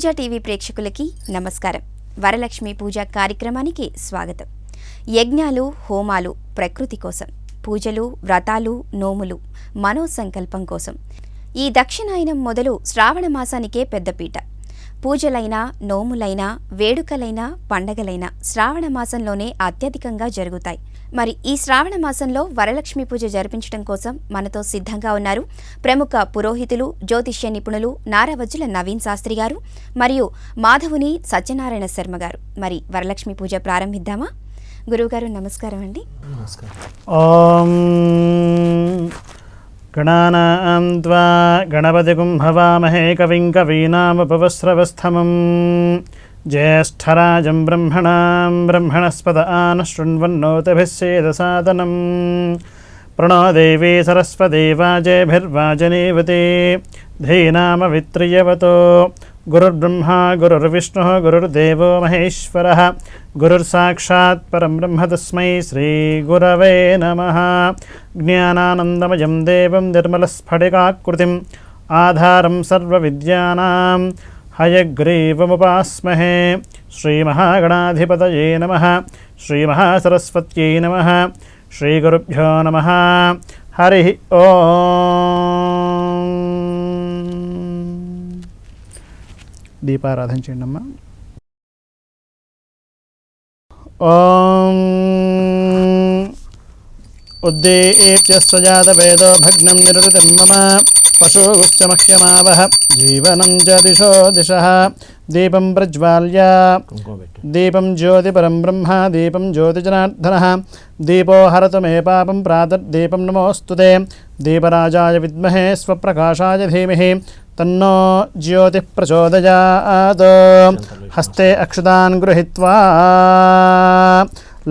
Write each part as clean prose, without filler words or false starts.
పూజా TV ప్రేక్షకులకి నమస్కారం. వరలక్ష్మి పూజ కార్యక్రమానికి స్వాగతం. యజ్ఞాలు, హోమాలు ప్రకృతి కోసం, పూజలు, వ్రతాలు, నోములు మనోసంకల్పం కోసం. ఈ దక్షిణాయనం మొదలు శ్రావణ మాసానికే పెద్దపీట. పూజలైనా, నోములైనా, వేడుకలైనా, పండగలైనా శ్రావణ మాసంలోనే అత్యధికంగా జరుగుతాయి. మరి ఈ శ్రావణ మాసంలో వరలక్ష్మి పూజ జరిపించడం కోసం మనతో సిద్ధంగా ఉన్నారు ప్రముఖ పురోహితులు, జ్యోతిష్య నిపుణులు నారావజ్జుల నవీన్ శాస్త్రి గారు మరియు మాధవుని సత్యనారాయణ శర్మ గారు. మరి వరలక్ష్మి పూజ ప్రారంభిద్దామా? గురువుగారు నమస్కారం అండి. ఓం గణానాం త్వా గణపతిగుం హవామహే కవిం కవీనాముపవస్రవస్థమం జ్యేష్ఠరాజం బ్రహ్మణస్పద ఆనశృణ్వన్నోతిభిస్సేదసాదనం ప్రణో దేవీ సరస్వతీ వాజేభిర్వాజనేవతి ధీనామవిత్రియవతో గురుర్బ్రహ్మా గురుర్విష్ణుః గురుర్దేవో మహేశ్వరः గురుర్సాక్షాత్ పరం బ్రహ్మ తస్మై శ్రీ గురవే నమః. జ్ఞానానందమయం దేవం నిర్మలస్ఫటికాకృతిం ఆధారం సర్వవిద్యానాం హయగ్రీవముపాస్మహే. శ్రీమహాగణాధిపతయే నమః. శ్రీమహాసరస్వత్యై నమః. శ్రీగురుభ్యో నమః. హరి ఓం. దీపారాధన చేయండి అమ్మా. ఓం ఉద్దేశ్య స్వజాతవేదో భగ్నం నిరుదితం మమ పశూశ్చ మహ్యమావహ జీవనం చ దిశో దిశః. దీపం ప్రజ్వాల్య దీపం జ్యోతిపరం బ్రహ్మ దీపం జ్యోతిజనార్దనః. దీపో హరతు మే పాపం ప్రాతర్దీపం నమోస్తుతే. దీపరాజాయ విద్మహే స్వప్రకాశాయ ధీమహి తన్నో జ్యోతిః ప్రచోదయాత్. హస్తే అక్షతాన్ గృహీత్వా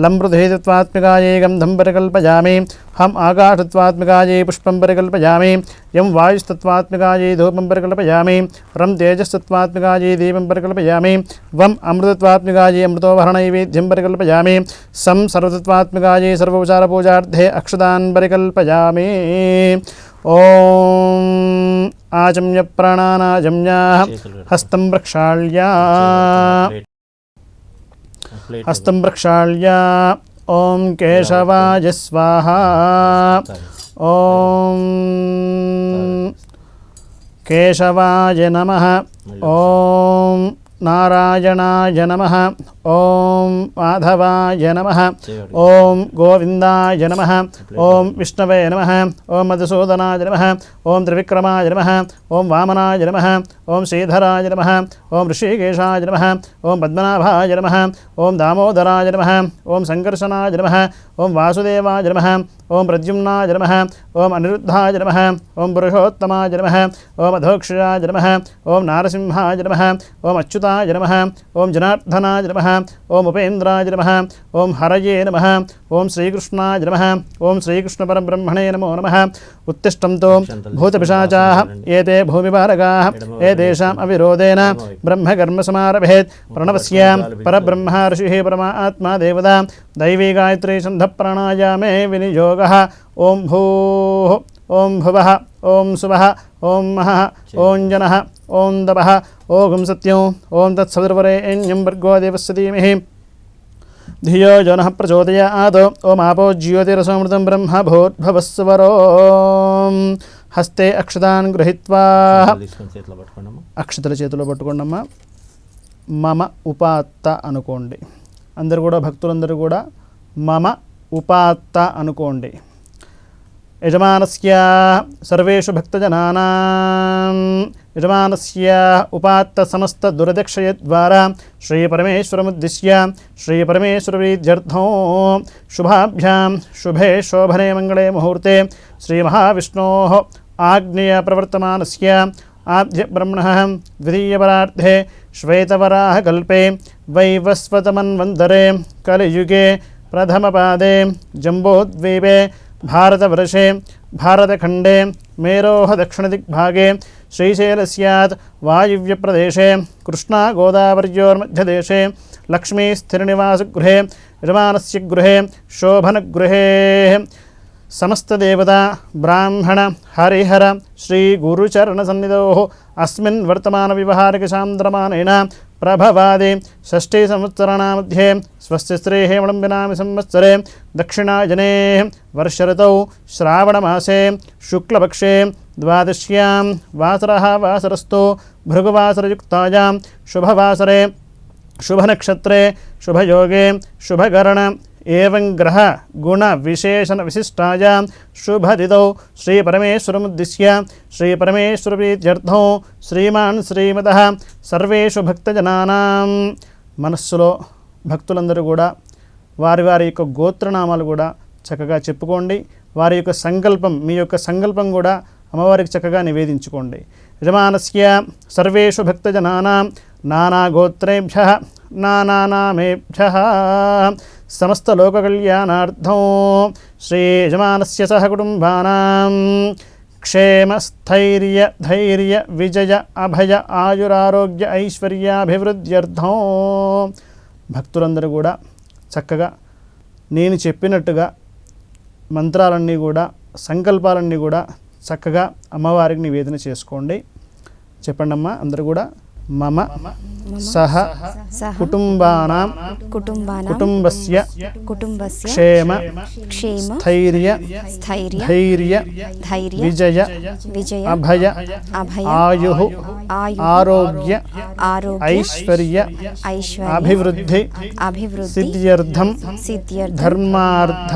లంబృధేత్వాత్మికాయే గంధం పరికల్పయామి. హం ఆకాశత్వాత్మికాయే పుష్పం పరికల్పయామి. యం వాయుస్తత్వాత్మికాయే ధూపం పరికల్పయామి. రం తేజస్తత్వాత్మికాయే దీపం పరికల్పయామి. వం అమృతత్వాత్మికాయే అమృతోపహరణైవేద్యం పరికల్పయామి. సం సర్వతత్వాత్మికాయే సర్వోపచారపూజార్థే అక్షతాన్ పరికల్పయామి. ఓం ఆచమ్య ప్రాణానాచమ్య హస్తం ప్రక్షాళ్య హస్తం ప్రక్షాళ్య. ఓం కేశవాయ స్వాహా. ఓం కేశవాయ నమః. ఓం నారాయణాయ నమః. ఓం మాధవాయ నమః. ఓం గోవిందాయ నమః. ఓం విష్ణవే నమః. ఓం మధుసూదనాయ నమః. ఓం త్రివిక్రమాయ నమః. ఓం వామనాయ నమః. ఓం శ్రీధరాయ నమః. ఓం ఋషికేశాయ నమః. ఓం పద్మనాభాయ నమః. ఓం దామోదరాయ నమః. ఓం సంకర్షణాయ నమః. ఓం వాసుదేవాయ నమః. ఓం ప్రద్యుమ్నాయ నమః. ఓం అనిరుద్ధాయ నమః. ఓం పురుషోత్తమాయ నమః. ఓం అధోక్షయాయ నమః. ఓం నారసింహాయ నమః. ఓం అచ్యుతాయ నమః. ఓం జనార్దనాయ నమః. ఓం ఉపేంద్రాయ నమః. ఓం హరయే నమః. ఓం శ్రీకృష్ణాయ నమః. ఓం శ్రీకృష్ణ పరబ్రహ్మణే నమో నమః. ఉత్తిష్టంతో భూతపిశాచాః ఏతే భూమిపాలకాః ఏతేషాం అవిరోధేన బ్రహ్మకర్మ సమారభేత్. ప్రణవస్య పరబ్రహ్మ ఋషిః పరమాత్మా దేవతా దైవీ గాయత్రీ ఛంద ప్రాణాయామే వినియోగః. ఓం భూః ఓం భువః ఓం సువః ఓం మహః ఓం జనః ఓం తపః ఓం సత్యం ఓం తత్సవితుర్వరేణ్యం భర్గో దేవస్య ధీమహి ధియో యో నః ప్రచోదయాత్. ఓం ఆపో జ్యోతిరసోమృతం బ్రహ్మ భూద్భవస్వరో. హస్తే అక్షతాన్ గృహీత్వా అక్షతల చేతిలో పట్టుకోండమ్మా. మమ ఉపాత్త అనుకోండి. అందరు కూడా భక్తులందరూ కూడా మమ ఉపాత్త అనుకోండి. యజమానస్య సర్వేషు భక్తజనానాం యజమానస్య ఉపాత్త సమస్త దురదక్షయ ద్వారా శ్రీపరమేశ్వరముద్దిశ్య శ్రీపరమేశ్వరప్రీత్యర్థం శుభాభ్యాం శుభే శోభనే మంగళే ముహూర్తే శ్రీమహావిష్ణోః ఆగ్నేయ ప్రవర్తమానస్య ఆద్య బ్రహ్మణః ద్వితీయపరార్థే శ్వేతవరాహకల్పే వైవస్వతమన్వంతరే కలియుగే ప్రథమపాదే జంబోద్వీపే భారతవర్షే భారతఖండే మేరోః దక్షిణదిగ్भागे శ్రీశైలస్యాత్ వాయువ్యప్రదేశే కృష్ణా గోదావర్యోర్మధ్యదేశే లక్ష్మీస్థిరనివాసగృహే యజమానస్య గృహే శోభనగృహే సమస్తదేవతా బ్రాహ్మణ హరిహర శ్రీ గురుచరణసన్నిధో అస్మిన్ వర్తమాన వ్యవహారిక చాంద్రమానేన ప్రభవాదే షష్ఠీ సంవత్సరాణా మధ్యే స్వస్య శ్రీ హేమళంబినామి సంవత్సరే దక్షిణాయనే వర్షఋతౌ శ్రావణమాసే శుక్లపక్షే ద్వాదశ్యాం వాసరః వాసరస్థో భృగువాసరయుక్తాయాం శుభవాసరే శుభనక్షత్రే శుభయోగే శుభకరణ ఏవం గ్రహ గుణ విశేషణ విశిష్టాయాం శుభదిదౌ శ్రీపరమేశ్వరముద్దిశ్య శ్రీపరమేశ్వరప్రీత్యర్థం శ్రీమాన్ శ్రీమతః సర్వేషు భక్తజనానాం. మనస్సులో భక్తులందరూ కూడా వారి వారి యొక్క గోత్రనామాలు కూడా చక్కగా చెప్పుకోండి. వారి యొక్క సంకల్పం, మీ యొక్క సంకల్పం కూడా అమ్మవారికి చక్కగా నివేదించుకోండి. యజమానస్య సర్వేషు భక్తజనానాం నానాగోత్రేభ్యః నానానామేభ్యః సమస్త లోకకళ్యాణార్థం శ్రీ యజమానస్య సహ కుటుంబానాం క్షేమ స్థైర్య ధైర్య విజయ అభయ ఆయురారోగ్య ఐశ్వర్యాభివృద్ధ్యర్థం. భక్తులందరూ కూడా చక్కగా నేను చెప్పినట్టుగా మంత్రాలన్నీ కూడా సంకల్పాలన్నీ కూడా చక్కగా అమ్మవారికి నివేదన చేసుకోండి. చెప్పండి అమ్మా అందరూ కూడా. మమ సహ కుటుంబానాం కుటుంబస్య క్షేమ స్థైర్య ధైర్య విజయ అభయ ఆయుః ఆరోగ్య ఐశ్వర్య అభివృద్ధి సిద్ధ్యర్థం ధర్మార్థ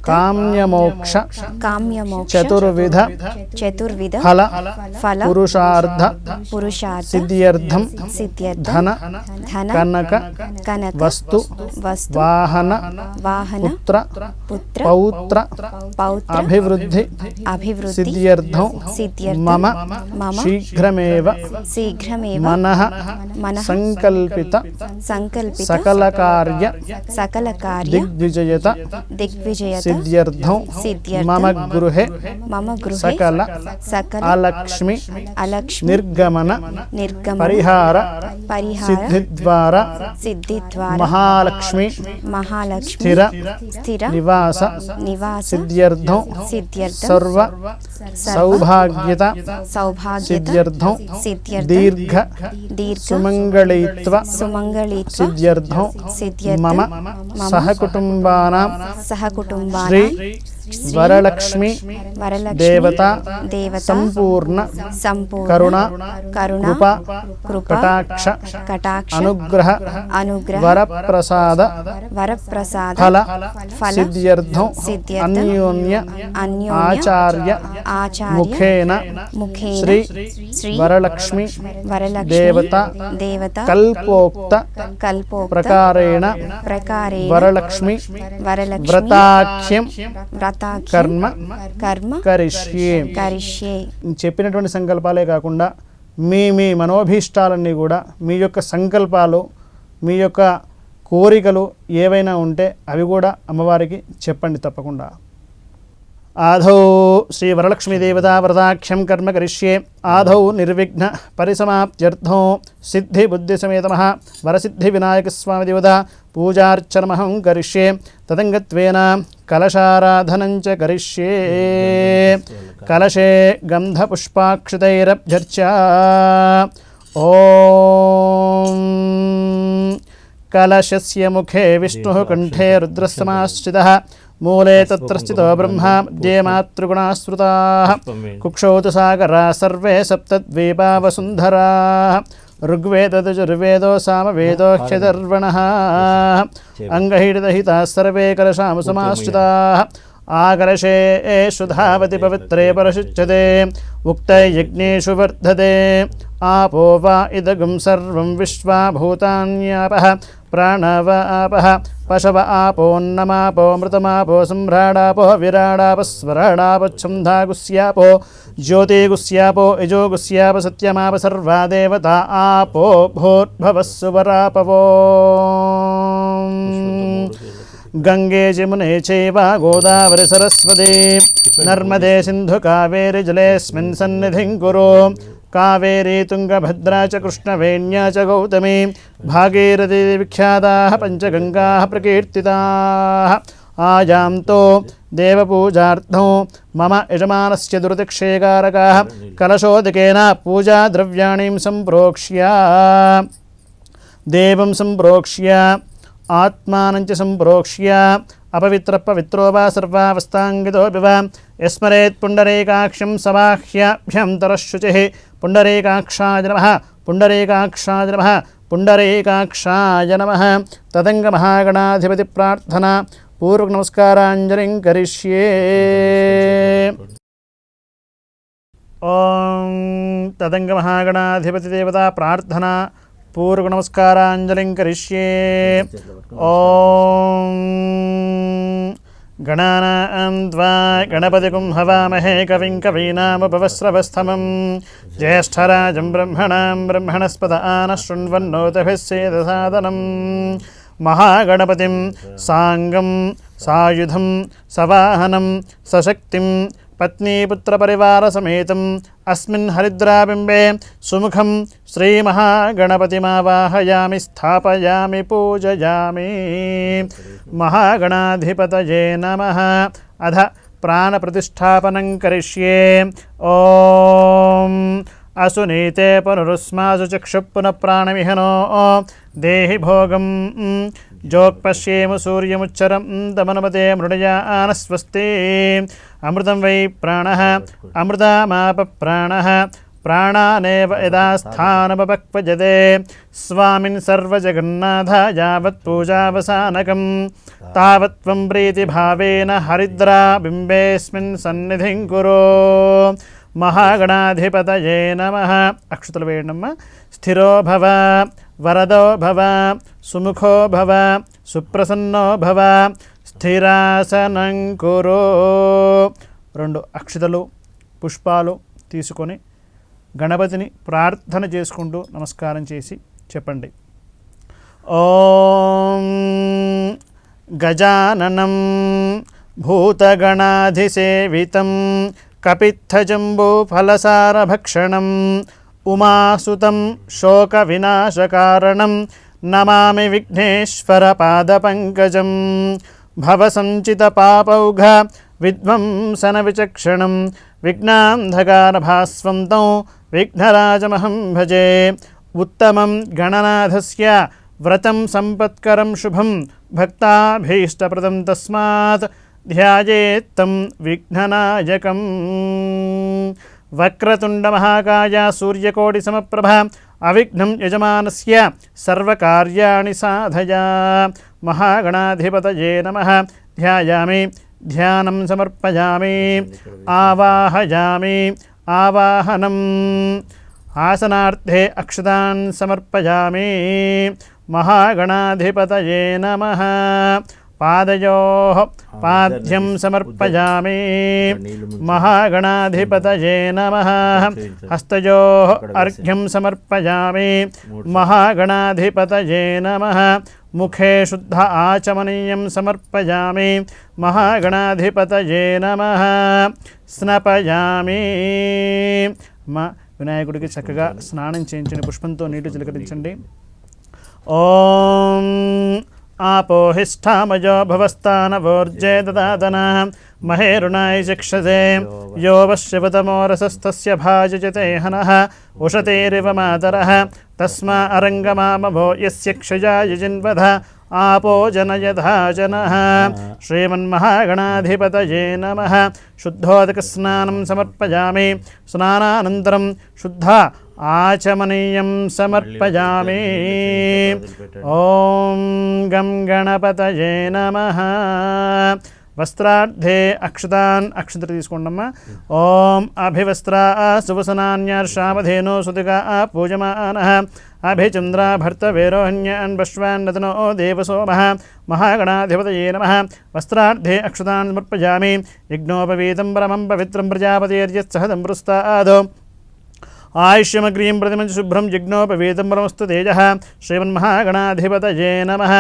కామ్యమోక్ష చతుర్విధ ఫల పురుషార్థ సిద్ధ్యర్థం ధన కనక వస్తు వాహన పుత్ర పౌత్ర అభివృద్ధి సిద్ధ్యర్థం మమ శీఘ్రమేవ మనః సంకల్పిత సకల కార్య దిగ్విజయత సిద్ధ్యర్థం మమ గృహే సకల అలక్ష్మి నిర్గమన పరిహార సిద్ధిద్వారా మహాలక్ష్మి స్థిర నివాస సిద్ధ్యర్థం సర్వ సౌభాగ్యత సిద్ధ్యర్థం దీర్ఘ సుమంగళీత్వ సిద్ధ్యర్థం మమ సహకుటుంబానాం శ్రీ వరలక్ష్మి దేవత సంపూర్ణ కరుణ కటాక్ష అనుగ్రహ వరప్రసాద ఫల సిద్ధ్యర్థం అన్యోన్య ఆచార్య ముఖేన శ్రీ వరలక్ష్మి దేవత కల్పోక్త ప్రకారేణ వరలక్ష్మి వ్రతాఖ్యం కర్మ కరిష్యే. చెప్పినటువంటి సంకల్పాలే కాకుండా మీ మనోభీష్టాలన్నీ కూడా, మీ యొక్క సంకల్పాలు, మీ యొక్క కోరికలు ఏవైనా ఉంటే అవి కూడా అమ్మవారికి చెప్పండి తప్పకుండా. ఆధౌ శ్రీ వరలక్ష్మీదేవతా వ్రతాఖ్యం కర్మ కరిష్యే. ఆధౌ నిర్విఘ్న పరిసమాప్త్యర్థం సిద్ధి బుద్ధి సమేతమః వరసిద్ధి వినాయకస్వామి దేవత పూజార్చనమహం కరిష్యే. తదంగత్వేన కలశారాధనం చ కరిష్యే. కలశే గంధపుష్పాక్షతైరభ్యర్చ్య. ఓం కలశస్య ముఖే విష్ణుః కంఠే రుద్రస్తమాశ్రితః మూలే తత్ర స్థితో బ్రహ్మ मध्ये మాతృగుణాः స్మృతాः కుక్షౌ తు సాగరాः సర్వే సప్తద్వీపా వసుంధరాः ఋగ్వేదయజుర్వేదో సామవేదోऽక్షయధర్వణः అంగహితహితాः సర్వే కలశాము సమాశ్రితాः ఆకలశే ధావతి పవిత్రే పరశుచ్యతే ఉక్తై యజ్ఞేషు వర్ధతే ఆపో వా ఇదగం సర్వం విశ్వా భూతాన్యాపః ప్రాణవాపః పశవ ఆపోన్నమాపో మృతమాపో సంభ్రాడాపో విరాడాపస్వరాడాపచ్ఛందాగుస్యాపో జ్యోతిగుస్యాపో యజోగుస్యాప సత్యమాప సర్వా దేవతా ఆపో భూర్భవస్సు వరాపవో. గంగే జమునే చైవ గోదావరి సరస్వతి నర్మదే సింధు కావేరి జలేస్మిన్ సన్నిధిం కురు. కావేరీ తుంగభద్రా చ కృష్ణవేణ్యా చ గౌతమీ భాగీరథీ విఖ్యాతాః పంచగంగాః ప్రకీర్తితాః. आजान्तो देवपूजार्थं मम यजमानस्य दुर्दिक्षेकारकः कलशोदकेन पूजाद्रव्याणि सम्प्रोक्ष्य देवं सम्प्रोक्ष्य आत्मानं च सम्प्रोक्ष्य अपवित्रपवित्रो वा सर्वावस्थाङ्गितोऽपि वा यस्मरेत् पुण्डरीकाक्षं समाह्याभ्यन्तरशुचिः पुण्डरीकाक्षाय नमः पुण्डरीकाक्षाय नमः पुण्डरीकाक्षाय नमः तदङ्गमहागणाधिपतिप्रार्थना पूर्वनमस्काराञ्जलिं करिष्ये। ॐ तदङ्गमहागणाधिपतिदेवता प्रार्थना पूर्वनमस्काराञ्जलिं करिष्ये। ॐ गणानां त्वा गणपतिं हवामहे कविं कवीनामुपवस्रवस्तमं ज्येष्ठराजं ब्रह्मणां ब्रह्मणस्पत आनः शृण्वन्नोतभिः सेदसादनं महागणपतिं साङ्गं सायुधं सवाहनं सशक्तिं पत्नीपुत्रपरिवारसमेतम् अस्मिन् हरिद्राबिम्बे सुमुखं श्रीमहागणपतिमावाहयामि स्थापयामि पूजयामि। महागणाधिपतये नमः। अध प्राणप्रतिष्ठापनं करिष्ये। ॐ असुनीते पुनरुस्मासु चक्षुः पुनः प्राणमिहनो देहि भोगं जोक्पश्येम सूर्यमुच्चरं तमनुमते मृडया स्वस्ति। अमृतं वै प्राणः अमृतामाप प्राणः प्राणानेव यदा स्थानमपक्वजते स्वामिन् सर्वजगन्नाथ यावत् पूजावसानकं तावत् त्वं प्रीतिभावेन हरिद्राबिम्बेऽस्मिन् सन्निधिं कुरु। महागणाधिपतये नमः। अक्षतुल वेणम्म। स्थिरो भव वरदो भव सुमुखो भव सुप्रसन्नो भव స్థిరాసనం కురు. 2 అక్షతలు పుష్పాలు తీసుకొని గణపతిని ప్రార్థన చేసుకుంటూ నమస్కారం చేసి చెప్పండి. ఓం గజాననం భూతగణాధిసేవితం కపిత్థజంబూఫలసారభక్షణం ఉమాసుతం శోకవినాశకారణం నమామి విఘ్నేశ్వరపాదపంకజం. భవసంచితపాపౌఘ విధ్వంసనవిచక్షణం విఘ్నాంధకారభాస్వంతం విఘ్నరాజమహం భజే. ఉత్తమం గణనాథస్య వ్రతం సంపత్కరం శుభం భక్తాభీష్టప్రదం తస్మాత్ ధ్యాయేత్తం విఘ్ననాయకం. వక్రతుండమహాకాయ సూర్యకోటిసమప్రభ అవిఘ్నం యజమానస్య సర్వకార్యాణి సాధయ. మహాగణాధిపతయే నమః. ధ్యాయామి ధ్యానం సమర్పయామి ఆవాహయామి ఆవాహనం. ఆసనార్థే అక్షతాన్ సమర్పయామి. మహాగణాధిపతయే నమః. పాదయోః పాద్యం సమర్పయామి. మహాగణాధిపతయే నమః. హస్తయోః అర్ఘ్యం సమర్పయామి. మహాగణాధిపతయే నమః. ముఖే శుద్ధ ఆచమనీయం సమర్పయామి. మహాగణాధిపతయే నమః. స్నపయామి. వినాయకుడికి చక్కగా స్నానం చేయించండి. పుష్పంతో నీళ్లు చిలకరించండి. ఓం ఆపోహిష్ఠామయో భవస్థానవోర్జే దదాతన మహేరుణాయ చక్షసే యో వశ్యవతమోరసస్తస్య భాజయతే హనః ఉషతేరివ మాతరః తస్మా అరంగమామభో యస్య క్షయాయ జిన్వధ आपो जनयधा जनः. श्रीमन्महागणाधिपतये नमः. शुद्धोदकस्नानं समर्पयामि. स्नानानन्तरं शुद्ध आचमनीयं समर्पयामि. ॐ गं गणपतये नमः. వస్త్రార్థే అక్షతాన్ అక్షతలు తీసుకోండమ్మా. ఓం అభివస్త్రా సువసనాన్యర్షామధేనో సుతిగా పూజమానః అభిచంద్ర భర్తవేరోహన్యాన్ పశ్వాన్నతనో దేవసోమః. మహాగణాధిపతయే నమః. వస్త్రార్థే అక్షతాన్ సమర్పయామి. యజ్ఞోపవీతం పరమం పవిత్రం ప్రజాపతిర్యత్సహదం పురస్తాదో ఆయుష్యమగ్రీం ప్రతిమంచ శుభ్రం యజ్ఞోపవీతం పరమస్తు తేజః. శ్రీమన్మహాగణాధిపతయే నమః.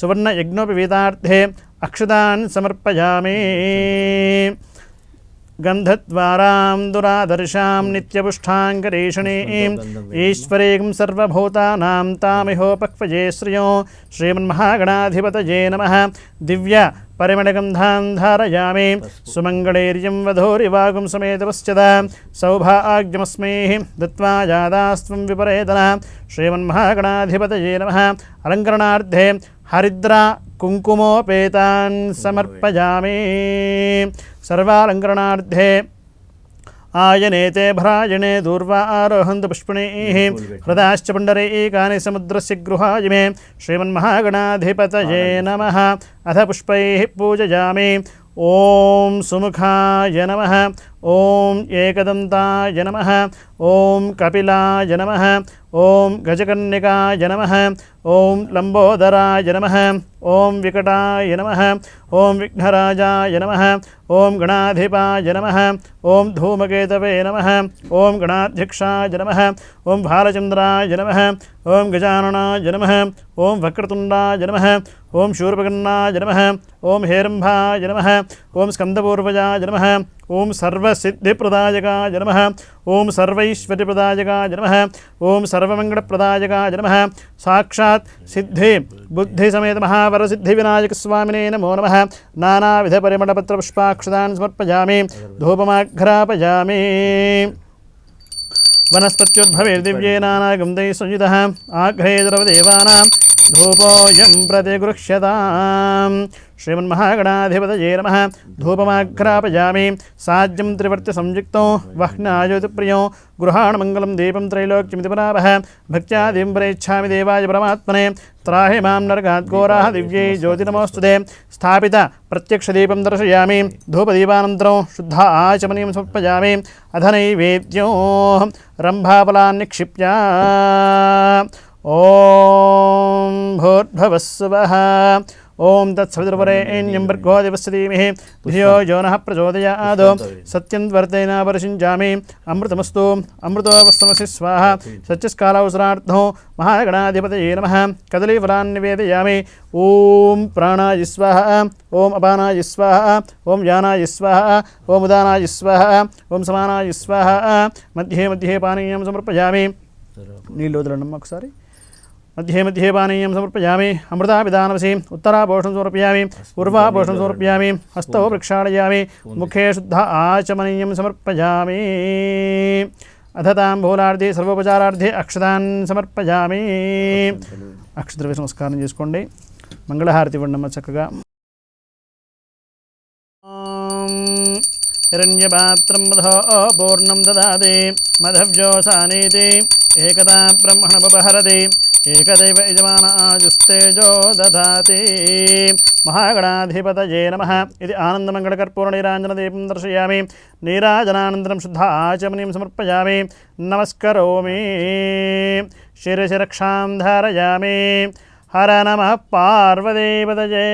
సువర్ణ యజ్ఞోపవీతార్థే అక్షతాన్ సమర్పయామి. గంధద్వారాం దురాదర్శాం నిత్యపుష్టాంగరీషణీం ఈశ్వరీం సర్వభూతానాం తామిహోపక్వజే శ్రియో. శ్రీమన్మహాగణాధిపతయే నమః. దివ్య పరిమళగంధాన్ ధారయామి సుమంగళైర్యం వధూరివాగుం సమేతపశ్చదా సౌభాగ్యమస్మై దత్వా జాదాస్త్వం విపరేతన శ్రీమన్మహాగణాధిపతయే నమః అలంకరణార్థే హరిద్రా కుంకుమోపేతాన్ సమర్పయామి సర్వాలంకరణార్థే ఆయనేతే భ్రాజనే దూర్వా ఆరోహంతు పుష్పిణీః హృదాశ్చ పుండరీకాని సముద్రస్య గృహాయ మే శ్రీమన్మహాగణాధిపతయే నమః అథ పుష్పైః పూజయామి ఓం సుముఖాయ నమః ఓం ఏకదంతాయ నమః ఓం కపిలాయ నమః ఓం గజకన్నికాయ నమః ఓం లంబోదరాయ నమః ఓం వికటాయ నమః ఓం విఘ్నరాజాయ నమః ఓం గణాధిపాయ నమః ఓం ధూమకేతవే నమః ఓం గణాధ్యక్షాయ నమః ఓం భాలచంద్రాయ నమః ఓం గజాననాయ నమః ఓం వక్రతుండాయ నమః ఓం శూర్పకర్ణాయ నమః ఓం హేరంభాయ నమః ఓం స్కందపూర్వజాయ నమః ఓం సర్వసిద్ధిప్రదాయకాయ నమః ఓం సర్వైశ్వర్యప్రదాయకాయ నమః ఓం సర్వమంగళప్రదాయకాయ నమః సాక్షాత్ సిద్ధి బుద్ధి సమేత మహావరసిద్ధి వినాయక స్వామినే నమో నమః నానావిధ పరిమళపత్ర పుష్పాక్షతాన్ సమర్పయామి ధూపమాఘ్రాపయామి వనస్పత్యుద్భవైర్దివ్యే నానాగంధైః సంయుతః ఆఘ్రే సర్వదేవానాం ధూపోऽयं प्रतिगृह्यतां श्रीमन्महागणाधिपतये नमः धूपमाघ्रापयामि साज्यं त्रिवर्त्यसंयुक्तो वह्नायोतिप्रियो गृहाणमङ्गलं दीपं त्रैलोक्यमिति परावः भक्त्या दीपं प्रयच्छामि देवाय परमात्मने त्राहि मां नरकात् घोराः दिव्यै ज्योतिनमोऽस्तुते स्थापित प्रत्यक्षदीपं दर्शयामि धूपदीपानन्तरं शुद्ध आचमनीं समर्पयामि अथ नैवेद्यो रम्भाफलान् निक्षिप्य ఓం భూర్భువస్సువః ఓం తత్సవితుర్వరేణ్యం భర్గో దేవస్య ధీమహి ధియో యో నః ప్రచోదయాత్ సత్యం వర్తేన పరిషించామి అమృతమస్తు అమృతోపస్తమసి స్వాహా సత్యస్కాలవసరార్థో మహాగణాధిపతయే నమః కదలీఫలాన్ నివేదయామి ఓం ప్రాణాయ స్వాహా ఓం అపానాయ స్వాహా ఓం యానాయ స్వాహా ఓం ఉదానాయ స్వాహా ఓం సమానాయ స్వాహా మధ్యే మధ్యే పానీయం సమర్పయామి నీళ్ళు వదలండి ఒకసారి मध्ये मध्ये पानीयं समर्पयामि अमृतापिदानवसि उत्तरापोषणं समर्पयामि पूर्वापोषणं समर्पयामि हस्तौ प्रक्षालयामि मुखे शुद्ध आचमनीयं समर्पयामि अथ ताम्बूलार्धे सर्वोपचारार्धे अक्षतान् समर्पयामि अक्षद्रव्य नमस्कारं చేసుకోండి మంగళహారతి ఇవ్వండి చక్కగా हिरण्यपात्रं मधो पूर्णं ददाति मधव्योसानीति एकदा ब्रह्मणमुपहरति एकदैव यजमान आजुस्तेजो दधाति महागणाधिपतये नमः इति आनन्दमङ्गलकर्पूरनीराजनदीपं दर्शयामि नीराजनानन्तरं शुद्ध आचमनीं समर्पयामि नमस्करोमि शिरशिरक्षां धारयामि हर नमः पार्वतीपतये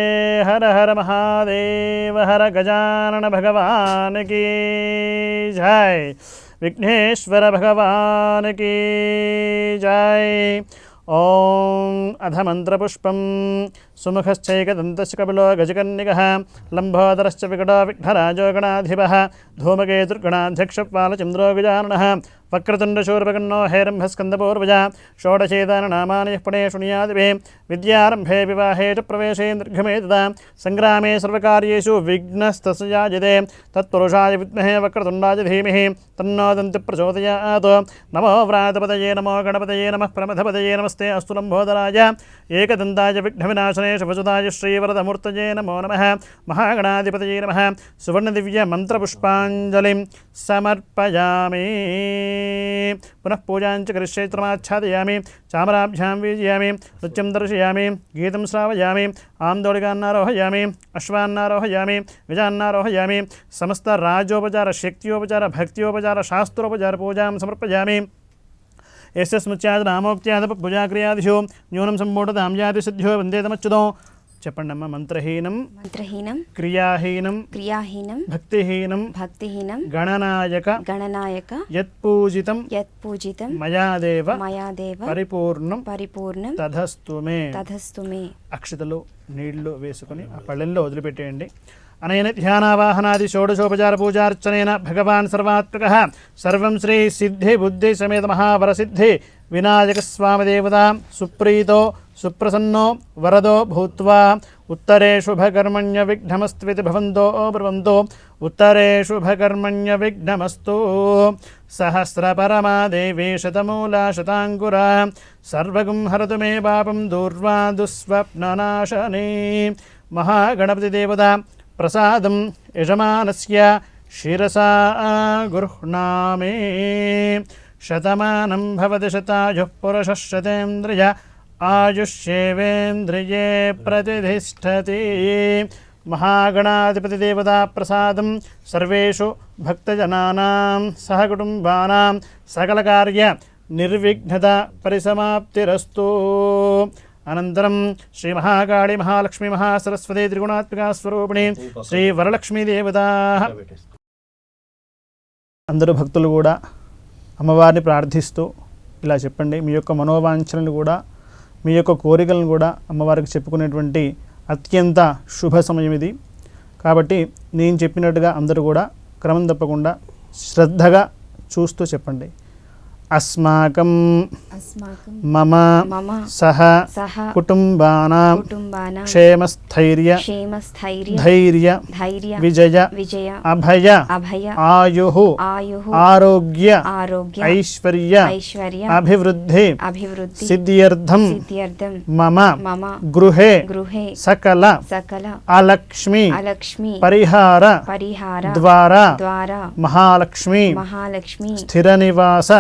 हर हर महादेव हर गजानन भगवान की जय विघ्नेश्वर भगवान की जय ओम अथ मंत्रपुष्पं सुमुखश्चैकदन्तश्च कपिलो गजकन्निकः लम्बोदरश्च विकटो विघ्नराजो गणाधिपः धूमकेतुर्गणाध्यक्षपालचन्द्रो गजाननः वक्रतुण्डशूर्पकर्णो हैरम्भस्कन्दपूर्वजा षोडशेतानि यः पठे शृणुयादिवे विद्यारम्भे विवाहे च प्रवेशे निर्गमे तदा सङ्ग्रामे सर्वकार्येषु विघ्नस्तस्य जायते तत्पुरुषाय विद्महे वक्रतुण्डाय धीमहि तन्नो दन्तिः प्रचोदयात् नमो व्रातपतये नमो गणपतये नमः प्रमथपतये नमस्ते अस्तु लम्बोदराय एकदन्ताय विघ्नविनाशने शुभसुताय श्रीवरदमूर्तये नमो नमः महागणाधिपतये नमः सुवर्णदिव्यमन्त्रपुष्पाञ्जलिं समर्पयामि पुनः पूजाञ्च करिष्येत्रमाच्छादयामि चामराभ्यां वीजयामि नृत्यं दर्शयामि गीतं श्रावयामि आन्दोलिकान्नारोहयामि अश्वान्नारोहयामि गजान्नारोहयामि समस्त राजोपचार शक्त्योपचार भक्त्योपचार शास्त्रोपचार पूजां समर्पयामि यस्य स्मृत्याद नामोक्त्याद पूजाक्रियादिषु न्यूनं सम्पूर्णतां याति सिद्ध्यो वन्देतमच्युतो చెప్పండమ్మ మంత్రహీనం క్రియాహీనం భక్తిహీనం గణనాయక యత్పూజితం మయాదేవ పరిపూర్ణం తథస్తు మే అక్షతలు నీళ్లు వేసుకొని ఆ పళ్ళెంలో వదిలిపెట్టేయండి అనైన ధ్యానావాహనాది షోడశోపచార పూజార్చనైన భగవాన్ సర్వాత్మకః సర్వం శ్రీ సిద్ధి బుద్ధి సమేత మహావరసిద్ధి వినాయక స్వామి దేవత సుప్రీతో సుప్రసన్నో వరదో భూత్వా उत्तरे शुभकर्मण्यविघ्नमस्त्विति भवन्तो ब्रुवन्तो उत्तरे शुभकर्मण्यविघ्नमस्तु सहस्रपरमा देवी शतमूला शताङ्कुरा सर्वगुं हरतु मे पापं दूर्वा दुःस्वप्ननाशने महागणपतिदेवता प्रसादं यजमानस्य शिरसा गृह्णामि शतमानं भवति शतायुः पुरुषः शतेन्द्रिय आयुष्येवेन्द्रिये प्रतिष्ठति महागणाधिपतिदेवता प्रसादं सर्वेषु भक्तजनानां सहकुटुम्बानां सकलकार्य निर्विघ्नता परिसमाप्तिरस्तु अनन्तरं श्री महाकाली महालक्ष्मी महासरस्वती त्रिगुणात्मिका स्वरूपिणी श्री वरलक्ष्मी देवता అందరూ భక్తులు కూడా అమ్మవారిని ప్రార్థిస్తూ ఇలా చెప్పండి. మీ యొక్క మనోవాంఛనలు కూడా మీ యొక్క కోరికలను కూడా అమ్మవారికి చెప్పుకునేటువంటి అత్యంత శుభ సమయం ఇది. కాబట్టి నేను చెప్పినట్టుగా అందరూ కూడా క్రమం తప్పకుండా శ్రద్ధగా చూస్తూ చెప్పండి. अस्माकं मम सह कुटुम्बानां क्षेमस्थैर्य धैर्य विजय अभय आयुः आरोग्य ऐश्वर्य अभिवृद्धि सिद्ध्यर्थं मम गृहे सकल अलक्ष्मी परिहार द्वारा महालक्ष्मी स्थिरनिवास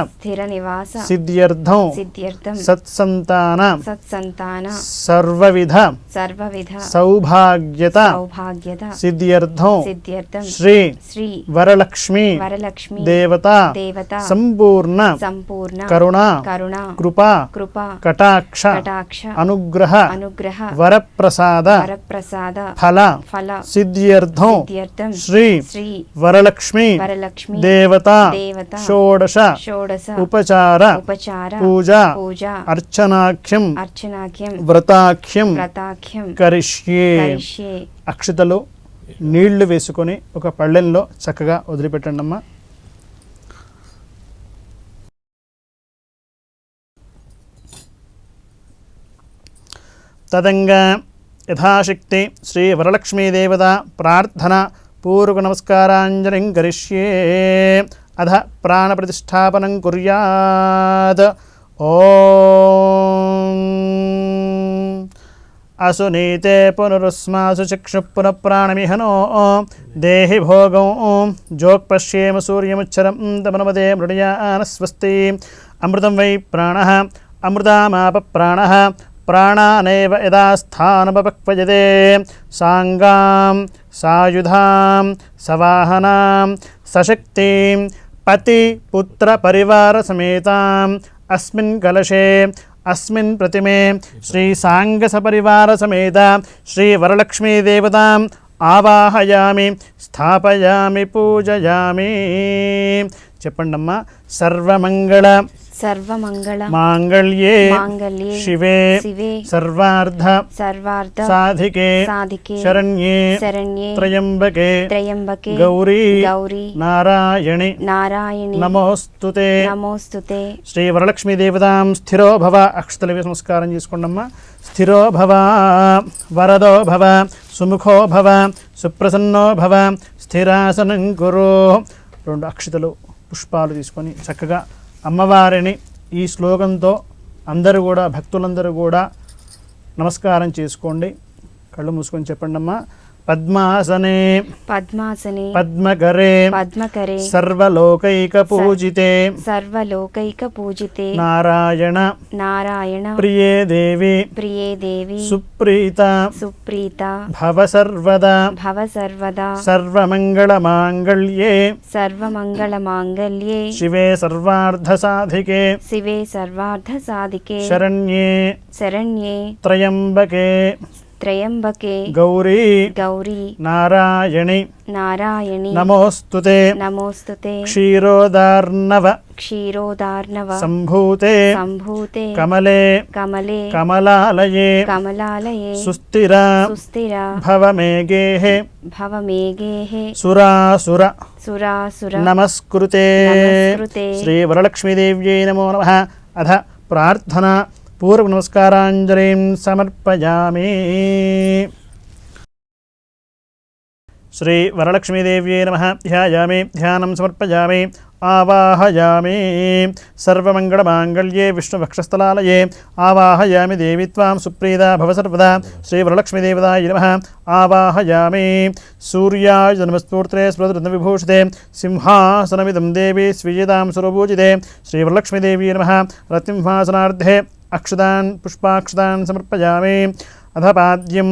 सिद्ध्यर्थं सत्संतान सर्वविध सौभाग्यता सिद्ध्यर्थं श्री वरलक्ष्मी देवता संपूर्ण करुणा कृपा कटाक्ष अनुग्रह वरप्रसाद फल सिद्ध्यर्थं श्री वरलक्ष्मी देवता षोडश उपचार पूजा अर्चनाख्यं వ్రతాఖ్యం కరిష్యే. అక్షతలు నీళ్లు వేసుకొని ఒక పళ్ళెంలో చక్కగా వదిలిపెట్టండి అమ్మా. తదంగా యథాశక్తి శ్రీ వరలక్ష్మీదేవత ప్రార్థన పూర్వక నమస్కారాంజలిం కరిష్యే. अध प्राणप्रतिष्ठापनं कुर्यात्. ॐ असुनीते पुनरुस्मासु चक्षुः पुनः प्राणमिहनो देहि भोगं जोक्पश्येम सूर्यमुच्चरं तमनुमते मृडयानस्वस्ति. अमृतं वै प्राणः अमृतामाप प्राणः प्राणानेव यदा स्थानमुपक्वयते सांगां सायुधां सवाहनां सशक्तिं पति पुत्र परिवार समेताम् अस्मिन् कलशे अस्मिन् प्रतिमे श्री सांग सपरिवार समेत श्री वरलक्ष्मी देवताम् आवाहयामि स्थापयामि पूजयामि. చెప్పండమ్మా. సర్వమంగళ मांगल्ये शिवे सर्वार्थ साधिके शरण्ये त्र्यंबके गौरी नारायणि नमोस्तुते. श्री वरलक्ष्मी देवतां स्थिरो भव. अक्षतलवे संस्कारं चेसुकोंडम्मा. स्थिरो भव वरदो भव सुमुखो भव सुप्रसन्नो भव स्थिरासनं कुरु. రెండు అక్షతలు పుష్పాలు తీసుకొని చక్కగా అమ్మవారిని ఈ శ్లోకంతో అందరూ కూడా భక్తులందరూ కూడా నమస్కారం చేసుకోండి. కళ్ళు మూసుకొని చెప్పండమ్మా. పద్మాసనే పద్మకరే సర్వలోకైకపూజితే నారాయణ ప్రియే దేవి సుప్రీత భవ సర్వదా సర్వమంగళమాంగళ్యే శివే సర్వార్థసాధికే శరణ్యే త్రయంబకే గౌరీ నారాయణి నమోస్తుతే క్షీరోదార్ణవ సంభూతే కమలే కమలాలయే సుస్థిర భవమేఘేః సురాసుర నమస్కృతే. శ్రీ వరలక్ష్మీదేవ్యై నమో నమః. అథ ప్రార్థన పూర్వ నమస్కారాంజలిం సమర్పయామి. श्रीवरलक्ष्मीदेव्यै नमः ध्यायामि ध्यानं समर्पयामि आवाहयामि सर्वमङ्गलमाङ्गल्ये विष्णुभक्षस्थलालये आवाहयामि देवी त्वां सुप्रीदा भव सर्वदा श्रीवरलक्ष्मीदेवतायै नमः आवाहयामि सूर्याय जन्मस्फूर्ते स्मृतिरत्नविभूषिते सिंहासनमिदं देवी स्वीयतां सुरपूजिते श्रीवरलक्ष्मीदेव्यै नमः रत्नसिंहासनार्धे अक्षतान् पुष्पाक्षतान् समर्पयामि अथ पाद्यं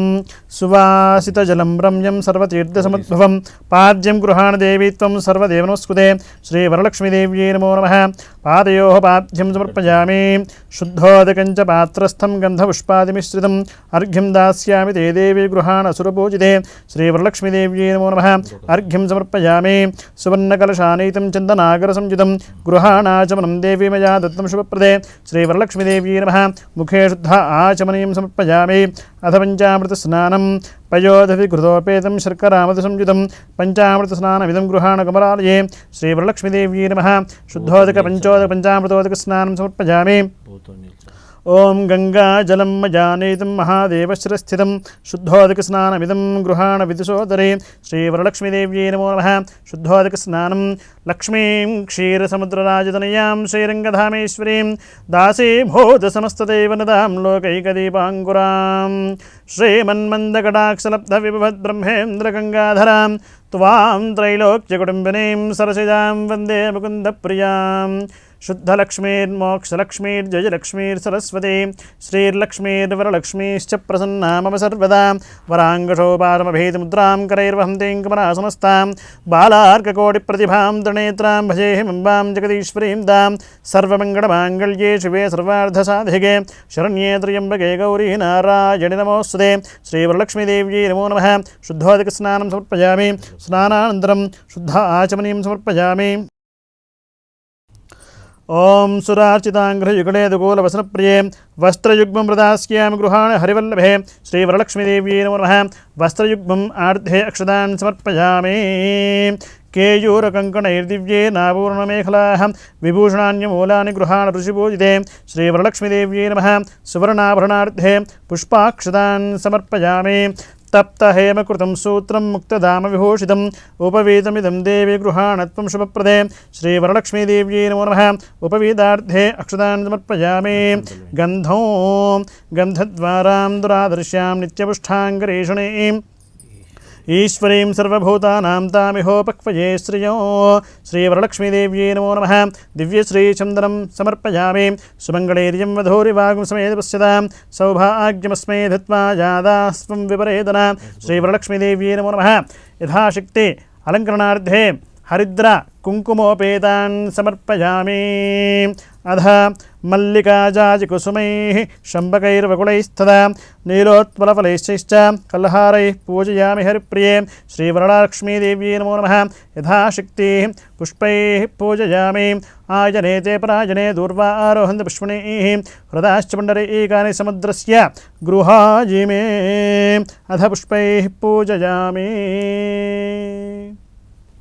सुवासितजलं रम्यं सर्वतीर्थसमुद्भवं पाद्यं गृहाण देवी त्वं सर्वदेव नमस्कुते श्रीवरलक्ष्मीदेव्यै नमो नमः पादयोः पाद्यं समर्पयामि शुद्धोदकं च पात्रस्थं गन्धपुष्पादिमिश्रितम् अर्घ्यं दास्यामि ते देवी गृहाण सुरपूजिते श्रीवरलक्ष्मीदेव्यै नमो नमः अर्घ्यं समर्पयामि सुवर्णकलशानीतं चन्दनागरसंयुतं गृहाणाचमनं देवी मया दत्तं शुभप्रदे श्रीवरलक्ष्मीदेव्यै नमः मुखे शुद्ध आचमनीयं समर्पयामि अथ पञ्चामृतस्नानं पयोदधिकृतोपेतं शर्करामृतसंयुतं पञ्चामृतस्नानमिदं गृहाणकमलालये श्रीवरलक्ष्मीदेव्यै नमः शुद्धोदकपञ्चोदकपञ्चामृतोदकस्नानं समर्पयामि ओं गंगाजलं मजानीतं महादेवशिरस्थितं शुद्धोदकस्नानमिदं गृहाण विदुषोदरे श्रीवरलक्ष्मीदेव्यै नमो नमः शुद्धोदकस्नानं लक्ष्मीं क्षीरसमुद्रराजतनयां श्रीरङ्गधामेश्वरीं दासीभूतसमस्तदेवनदां लोकैकदीपाङ्कुरां श्रीमन्मन्दकटाक्षलब्धविभवद्ब्रह्मेन्द्रगङ्गाधरां त्वां त्रैलोक्यकुटुम्बिनीं सरसिजां वन्दे मुकुन्दप्रियां शुद्धलक्ष्मीर्मोक्षलक्ष्मीर्जयलक्ष्मीर्सरस्वती श्रीर्लक्ष्मीर्वरलक्ष्मीश्च प्रसन्ना मम सर्वदा वराङ्गशोपारमभेदमुद्रां करैर्वहन्तीं कमलासनस्तां बालार्ककोटिप्रतिभां त्रिनेत्रां भजेऽहमम्बां जगदीश्वरीं दां सर्वमङ्गलमाङ्गल्ये शिवे सर्वार्धसाधिके शरण्ये त्र्यम्बके गौरी नारायणि नमोऽस्तुते श्रीवरलक्ष्मीदेव्यै नमो नमः शुद्धोदकस्नानं समर्पयामि स्नानानन्तरं शुद्ध आचमनीं समर्पयामि ओं सुरार्चिताङ्घ्रयुगले दुकूलवसनप्रिये वस्त्रयुग्मं प्रदास्यामि गृहाण हरिवल्लभे श्रीवरलक्ष्मीदेव्यै नमो नमः वस्त्रयुग्मम् आर्धे अक्षतान् समर्पयामि केयूरकङ्कणैर्दिव्ये नापूर्णमेखलाः विभूषणान्यमूलानि गृहाण ऋषिपूजिते श्रीवरलक्ष्मीदेव्यै नमः सुवर्णाभरणार्धे पुष्पाक्षतान् समर्पयामि तप्तहेमकृतं सूत्रं मुक्तधामविभूषितम् उपवीतमिदं देवी गृहाणत्वं शुभप्रदे श्रीवरलक्ष्मीदेव्यै नमो नमः उपवीतार्धे अक्षतान् समर्पयामि गन्धो गन्धद्वारां दुरादर्श्यां नित्यपुष्ठाङ्गरेषुणीम् ईश्वरीं सर्वभूतानां तामिहोपक्वये श्रियो श्रीवरलक्ष्मीदेव्यै नमो नमः दिव्यश्रीचन्दनं समर्पयामि सुमङ्गलैर्यं वधूरिवागुंसमेत पश्यतां सौभाग्यमस्मै धत्वा यादास्त्वं विपरेदना श्रीवरलक्ष्मीदेव्यै नमो नमः यथाशक्ति अलङ्करणार्धे हरिद्र कुङ्कुमोपेतान् समर्पयामि अध मल्लिकाजाजिकुसुमैः शम्बकैर्वकुलैस्तदा नीलोत्पलफलैश्च कल्हारैः पूजयामि हरिप्रिये श्रीवरलक्ष्मीदेव्यै नमो नमः यथाशक्तिः पुष्पैः पूजयामि आयने ते परायणे दूर्वा आरोहन्ति पुष्पणैः हृदाश्च पुण्डरीकानि समुद्रस्य गृहाजिमे अध पुष्पैः पूजयामि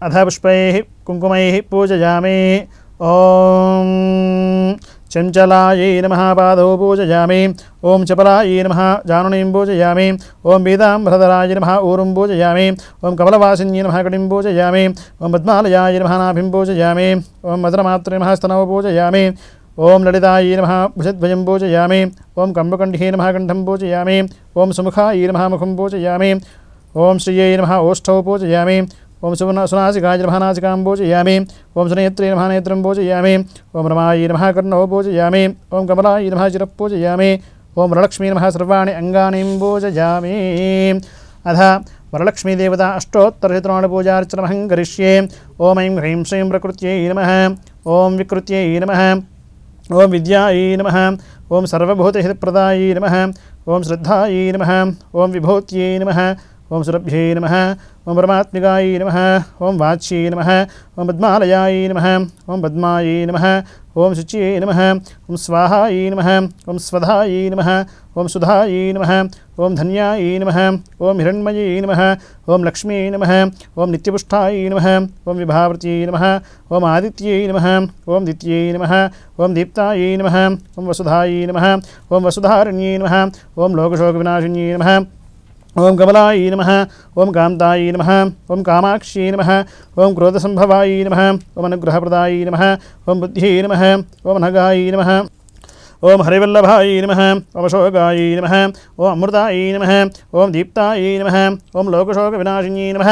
अथ पुष्पैः कुङ्कुमैः पूजयामि ॐ चञ्चलायै नमः पादौ पूजयामि ॐ चपलायै नमः जानुनीं पूजयामि ॐ पीताम्बरधराय नमः ऊरुं पूजयामि ॐ कमलवासिन्यै नमः कटिं पूजयामि ॐ पद्मालयाय नमः नाभिं पूजयामि ॐ मदनमात्रे नमः स्तनौ पूजयामि ॐ ललितायै नमः भुजद्वयं पूजयामि ॐ कम्बकण्ठे नमः कण्ठं पूजयामि ॐ सुमुखायै नमः मुखं पूजयामि ॐ श्रियै नमः ओष्ठौ पूजयामि ओं सुनासिकाय नमः नासिकां पूजयामि ओं सुनेत्रे नमः नेत्रं पूजयामि ओं रमायै नमः कर्णौ पूजयामि ओं कमलायै नमः शिरः पूजयामि ओं वरलक्ष्मी नमः सर्वाणि अङ्गानि पूजयामि अथ वरलक्ष्मीदेवता अष्टोत्तरशतनामपूजार्चनमहं करिष्ये ॐ ऐं ह्रीं श्रीं प्रकृत्यै नमः ॐ विकृत्यै नमः ॐ विद्यायै नमः ॐ सर्वभूतहितप्रदायै नमः ॐ श्रद्धायै नमः ॐ विभूत्यै नमः ओं सुरभ्यै नमः ओं परमात्मिकायै नमः ओं वाच्यै नमः ओं पद्मालयायै नमः ओं पद्मायै नमः ओं शुच्यै नमः ओं स्वाहायै नमः ओं स्वधायै नमः ओं सुधायै नमः ओं धन्यायै नमः ओं हिरण्मयै नमः ओं लक्ष्म्यै नमः ओं नित्यपुष्टायै नमः ओं विभावत्यै नमः ओं आदित्यै नमः ओं दित्यै नमः ओं दीप्तायै नमः ओं वसुधायै नमः ओं वसुधारण्यै नमः ओं लोकशोकविनाशिन्यै नमः ఓం కమలాయ నమః ఓం కాంతాయ నమః ఓం కామాక్షి నమః ఓం క్రోధసంభవాయ నమః ఓం అనుగ్రహప్రదాయ నమః ఓం బుద్ధ్యై నమః ఓం నగాయ నమః ఓం హరివల్లభాయ నమః ఓం అశోకాయ నమః ఓం అమృతాయ నమః ఓం దీప్తాయ నమః ఓం లోకశోక వినాశిన్యై నమః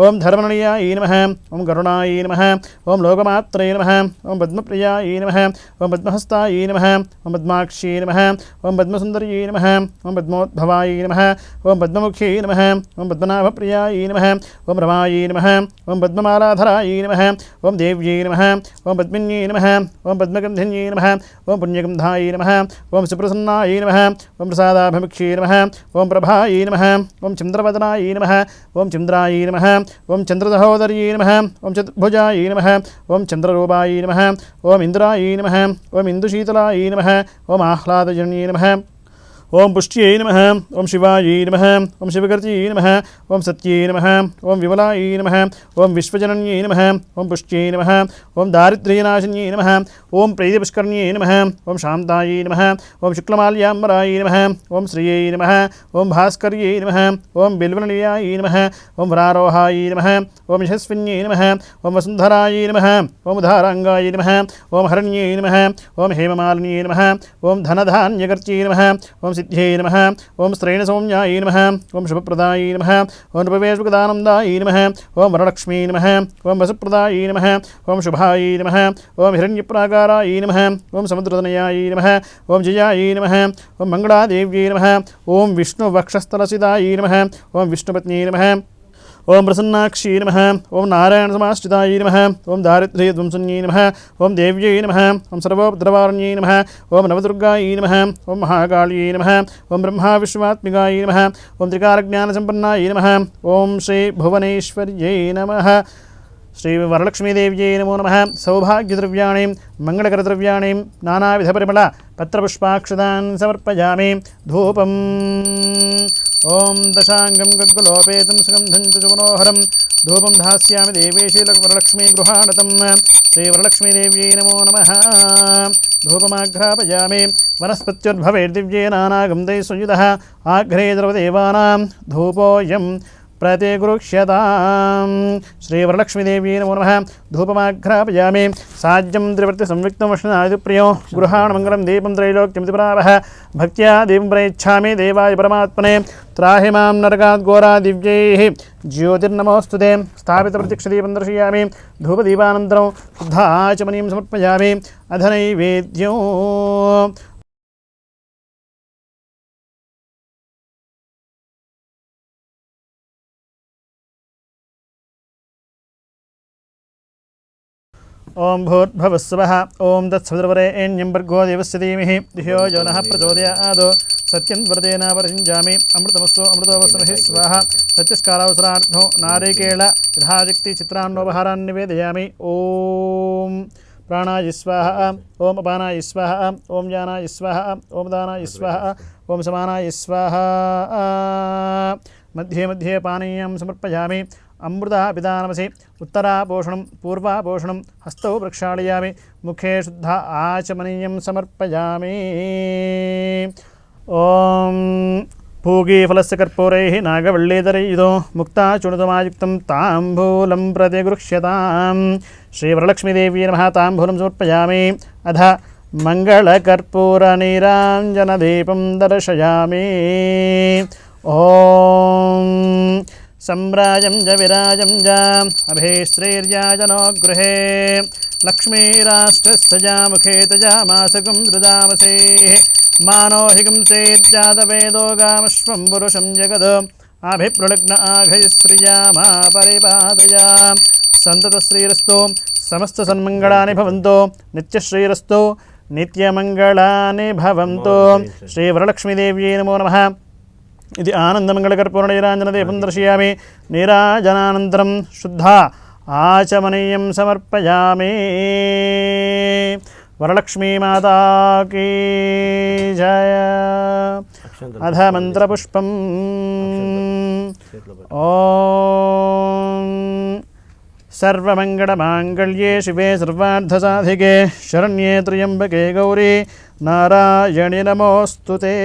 ఓం ధర్మనిలయాయ నమః ఓం కరుణాయ నమః ఓం లోకమాత్రే నమః ఓం పద్మప్రియాయ నమః ఓం పద్మహస్తాయ నమః ఓం పద్మాక్షి నమః ఓం పద్మసుందర్యై నమః ఓం పద్మోద్భవాయ నమః ఓం పద్మముఖ్యై నమః ఓం పద్మనాభప్రియాయ నమః ఓం రమాయ నమః ఓం పద్మమాలాధరాయ నమః ఓం దేవ్యై నమః ఓం పద్మిన్యై నమః ఓం పద్మగంధిన్యై నమః ఓం పుణ్యగంధాయ నమః ఓం సుప్రసన్నాయ నమః ఓం ప్రసాదాభిముఖ్యై నమః ఓం ప్రభాయ నమః ఓం చంద్రవదనాయ నమః ఓం చంద్రాయ నమః ఓం చంద్రసహోదర్యై నమః ఓం చతుర్భుజాయ నమః ఓం చంద్రరూపాయ నమః ఓం ఇంద్రాయ నమః ఓం ఇందుశీతలాయ నమః ఓం ఆహ్లాదజన్యై నమః ఓం పుష్ట్యై నమః ఓం శివాయ నమః ఓం శివకర్త్యై నమః ఓం సత్యై నమః ఓం విమలాయ నమః ఓం విశ్వజనన్యై నమః ఓం పుష్ట్యై నమః ఓం దారిద్ర్యనాశిన్యై నమః ఓం ప్రీతిపుష్కర్ణ్యై నమః ఓం శాంతాయ నమః ఓం శుక్లమాల్యాంబరాయ నమః ఓం శ్రియై నమః ఓం భాస్కర్యై నమః ఓం బిల్వనిలయాయ నమః ఓం వరారోహాయ నమః ఓం యశస్విన్యై నమః ఓం వసుంధరాయ నమః ఓం ఉదారాంగాయ నమః ఓం హరణ్యై నమః ఓం హేమమాలిన్యై నమః ఓం ధనధాన్యకర్త్యై నమః ఓం సిద్ధ్యై నమః ఓం శ్రేణసౌమ్యాయ నమః ఓం శుభప్రదాయ నమః ఓం నృపవేశుపదానందాయ నమః ఓం వరలక్ష్మీ నమః ఓం వసుప్రదాయ నమః ఓం శుభాయ నమః ఓం హిరణ్యప్రాకారాయ నమః ఓం సముద్రతనయాయ నమః ఓం జయాయ నమః ఓం మంగళాదేవ్యై నమః ఓం విష్ణువక్షస్థలసిదాయ నమః ఓం విష్ణుపత్న్యై నమః ఓం ప్రసన్నాక్షి నమః ఓం నారాయణసమాశ్రితాయ నమః ఓం దారిద్ర్యధ్వంసన్యై నమః ఓం దేవ్యై నమః ఓం సర్వోపద్రవారణ్యై నమః ఓం నవదుర్గాయ నమః ఓం మహాకాళ్యై నమః ఓం బ్రహ్మా విశ్వాత్మికాయ నమః ఓం త్రికాలజ్ఞానసంపన్నాయ నమః ఓం శ్రీ భువనేశ్వర్యై నమః శ్రీ వరలక్ష్మీదేవ్యై నమో నమః సౌభాగ్యద్రవ్యాణి మంగళకరద్రవ్యాణి నానావిధపరిమళ పత్రపుష్పాక్షతాన్ సమర్పయామి ధూపం ఓం దశాంగం గగ్గులోపేతం సుగంధం చ సుమనోహరం ధూపం దాస్యామి దేవేశీ వరలక్ష్మీ గృహాణతం శ్రీ వరలక్ష్మీదేవ్యై నమో నమః ధూపమాఘ్రాపయామి వనస్పత్యుద్భవైర్దివ్యే నానాగంధైః సంయుతః ఆఘ్రే ద్రవదేవానాం ధూపోऽయం ప్రతిగృహ్యతాం శ్రీ వరలక్ష్మీదేవ్యై నమో నమః ధూపమాఘ్రాపయామి సాజ్యం త్రివర్తి సంయుక్తం వష్ణాదిప్రియం గృహాణమంగళం దీపం త్రైలోక్యం త్రిపురావః భక్త్యా దీపం ప్రయచ్ఛామి దేవాయ పరమాత్మనే త్రాహి మాం నరకాద్ ఘోరా దివ్యైః జ్యోతిర్నమోస్తుతే స్థాపితప్రత్యక్షదీపం దర్శయామి ధూపదీపానంతరం శుద్ధాచమనీం సమర్పయామి అధ నైవేద్యం ఓం భూర్భువస్సువః ఓం తత్సవితుర్వరేణ్యం భర్గో దేవస్య ధీమహి ధియో యో నః ప్రచోదయాత్ సత్యం వరదేన వరసించామి అమృతమస్తు అమృతోవస్మహి స్వాహ సత్యస్కారావసరార్థో నారికేళ యథాశక్తి చిత్రాన్నోపహారాన్ని నివేదయామి ఓం ప్రాణాయ స్వాహ ఓం అపానాయ స్వాహ ఓం జానాయ స్వాహ ఓం దానాయ స్వాహ ఓం సమానాయ స్వాహ మధ్యే మధ్యే పానీయం సమర్పయామి అమృతా పిదానమసి ఉత్తరాపోషణం పూర్వాపోషణం హస్తౌ ప్రక్షాళయామి ముఖే శుద్ధ ఆచమనీయం సమర్పయామి ఓం పూగీఫలస్య కర్పూరైః నాగవల్లీధరైదో ముక్తాచూర్ణతమాయుక్తం తాంబూలం ప్రతిగృహ్యతాం శ్రీవరలక్ష్మీదేవ్యై నమః తాంబూలం సమర్పయామి అధ మంగళకర్పూరనీరాంజనదీపం దర్శయామి ఓం సంవ్రాజం జ విరాజం జ అభీశ్రీర్యాజనో గృహే లక్ష్మీరాష్ట్రస్య జాముఖే తజామాసకం దృదామసేః మానోహింసేర్జాతవేదో గామశ్వం పురుషం జగద్ అభిప్రలగ్న ఆఘైశ్రియామా పరిపాదయా సంతతశ్రీరస్తు సమస్త సన్మంగళాని భవంతు నిత్యశ్రీరస్తు నిత్యమంగళాని భవంతు శ్రీ వరలక్ష్మీదేవ్యై నమో నమః ఇది ఆనందమంగళకర్పూరనీరాంజనదీపం దర్శయామి నీరాజనానంతరం శుద్ధ ఆచమనీయం సమర్పయామి వరలక్ష్మీ మాతా కీ జయ అధ మంత్రపుష్పం ఓం సర్వమంగళమాంగళ్యే శివే సర్వార్థసాధికే శరణ్యే త్ర్యంబకే గౌరీ నారాయణి నమోస్తుతే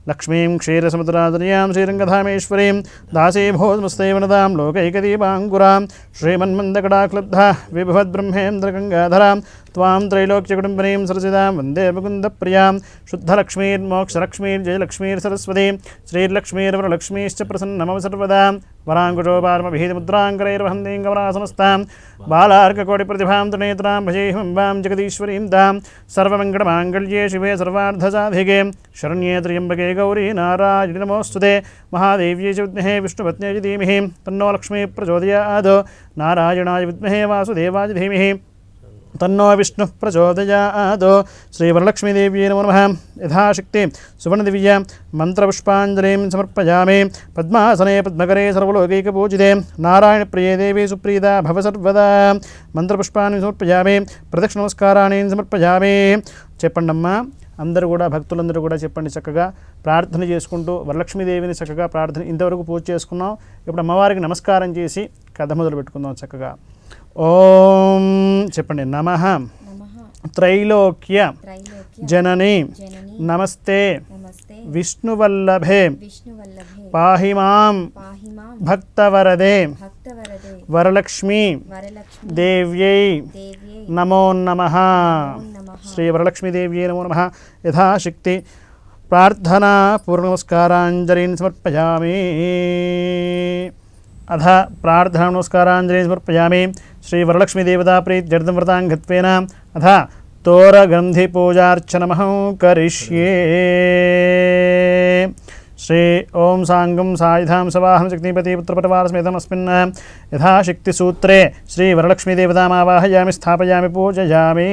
లక్ష్మీం క్షీరసముద్రాదర్యాం శ్రీరంగధామేశ్వరీం దాసీభూతమస్తే వనదాం లోకైకదీపాంకురాం శ్రీమన్మందకటాక్లుబ్ధ విభవద్బ్రహ్మేంద్రగంగాధరాం త్వాం త్రైలోక్యకుటుంబనీం సరసిదాం వందే ముకుందప్రియాం శుద్ధలక్ష్మీర్మోక్షలక్ష్మీర్జయలక్ష్మీర్సరస్వతీం శ్రీర్లక్ష్మీర్వరలక్ష్మీశ్చ ప్రసన్నమవ సర్వదా వరాంకుశోపార్మభీతిముద్రాంకరైర్వహంతీం కమలాసనస్తాం బాలార్కకోటిప్రతిభాం త్రినేత్రాం భజేహంబాం జగదీశ్వరీం దాం సర్వమంగళమాంగళ్యే శివే సర్వార్ధసాధికే శరణ్యే త్ర్యంబకే గౌరీ నారాయణి నమోస్తుతే మహాదేవ్యై చ విద్మహే విష్ణుపత్న్యై చ ధీమహి తన్నో లక్ష్మీ ప్రచోదయాత్ నారాయణాయ విద్మహే వాసుదేవాయ ధీమహి తన్నో విష్ణు ప్రచోదయాత్ శ్రీవరలక్ష్మీదేవ్యై నమో నమః యథాశక్తి సువర్ణదివ్య మంత్రపుష్పాంజలిం సమర్పయామి పద్మాసనే పద్మకరే సర్వలోకైకపూజితే నారాయణప్రియే దేవి సుప్రీతా భవ సర్వదా మంత్రపుష్పాన్ని సమర్పయామి ప్రదక్షిణ నమస్కారాన్ని సమర్పయామి. చెప్పండమ్మా, అందరూ కూడా భక్తులందరూ కూడా చెప్పండి. చక్కగా ప్రార్థన చేసుకుంటూ వరలక్ష్మీదేవిని చక్కగా ప్రార్థన ఇంతవరకు పూజ చేసుకున్నాం. ఇప్పుడు అమ్మవారికి నమస్కారం చేసి కథ మొదలు పెట్టుకుందాం. చక్కగా ఓం చెప్పండి. నమః త్రైలోక్య జనని నమస్తే విష్ణువల్లభే పాహి మాం భక్తవరదే వరలక్ష్మీ దేవ్యై నమో నమః. శ్రీ వరలక్ష్మీదేవ్యై నమో నమః. యథాశక్తి ప్రార్థనా పూర్వనమస్కారాంజలిని సమర్పయామి. అథ ప్రార్థనా నమస్కారాంజలిని సమర్పయామి. శ్రీ వరలక్ష్మీదేవతా ప్రీత్యర్థం వ్రతాంగత్వేన అథ తోరగంధిపూజార్చనమహం కరిష్యే. శ్రీ ఓం సాంగం సాయుధాం సవాహం శక్తిపతి పుత్రపటవారస్మితం అస్మిన్ యథాశక్తి సూత్రే శ్రీ వరలక్ష్మీదేవతామావాహయామి స్థాపయామి పూజయామి.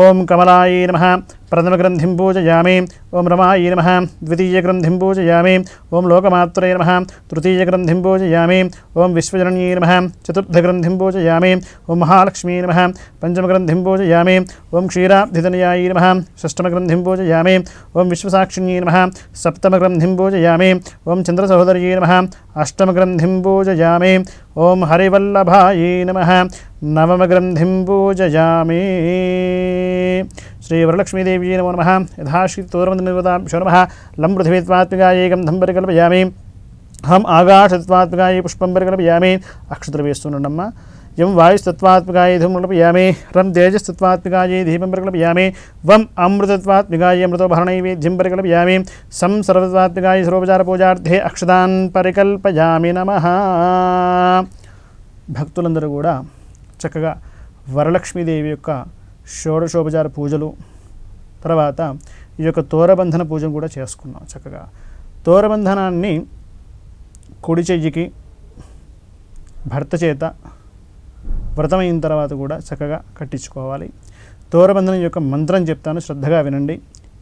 ఓం కమలాయై నమః ప్రథమగ్రంథిం పూజయామి. ఓం రమాయై నమః ద్వితీయగ్రంథిం పూజయామి. ఓం లోకమాత్రే నమః తృతీయగ్రంథిం పూజయామి. ఓం విశ్వజనన్యై నమః చతుర్థగ్రంథిం పూజయామి. ఓం మహాలక్ష్మీ నమః పంచమగ్రంథిం పూజయామి. ఓం క్షీరాబ్ధితనయాయై నమః షష్టమగ్రంథిం పూజయామి. ఓం విశ్వసాక్షిణ్యై నమః సప్తమగ్రంథిం పూజయామి. ఓం చంద్రసహోదర్యై నమః అష్టమగ్రంథిం పూజయామి. ఓం హరివల్లభాయై నమః నవమగ్రంథిం పూజయామి. శ్రీ వరలక్ష్మీదేవ్యై నమో నమః. యథాశక్తి తోరమందిర్వతాభ్యో నమః. లం పృథివీత్వాత్మికాయై గంధం పరికల్పయామి. హం ఆకాశతత్వాత్మికాయై పుష్పం పరికల్పయామి. అక్షతలు వేస్తుండమ్మా. యం వాయుస్తత్వాత్మికాయై ధూమం కల్పయామి. రం తేజస్తత్వాత్మికాయై దీపం పరికల్పయామి. వం అమృతత్వాత్మికాయై అమృతోపహరణైవేద్యం పరికల్పయామి. సం సర్వతత్వాత్మికాయై సర్వోపచారపూజార్థే అక్షతాన్ పరికల్పయామి నమః. భక్తులందరూ కూడా చక్కగా వరలక్ష్మీదేవి యొక్క షోడశోపచార పూజలు తర్వాత ఈ యొక్క తోరబంధన పూజను కూడా చేసుకున్నాం. చక్కగా తోరబంధనాన్ని కుడి చెయ్యికి భర్త చేత వ్రతమైన తర్వాత కూడా చక్కగా కట్టించుకోవాలి. తోరబంధనం యొక్క మంత్రం చెప్తాను, శ్రద్ధగా వినండి.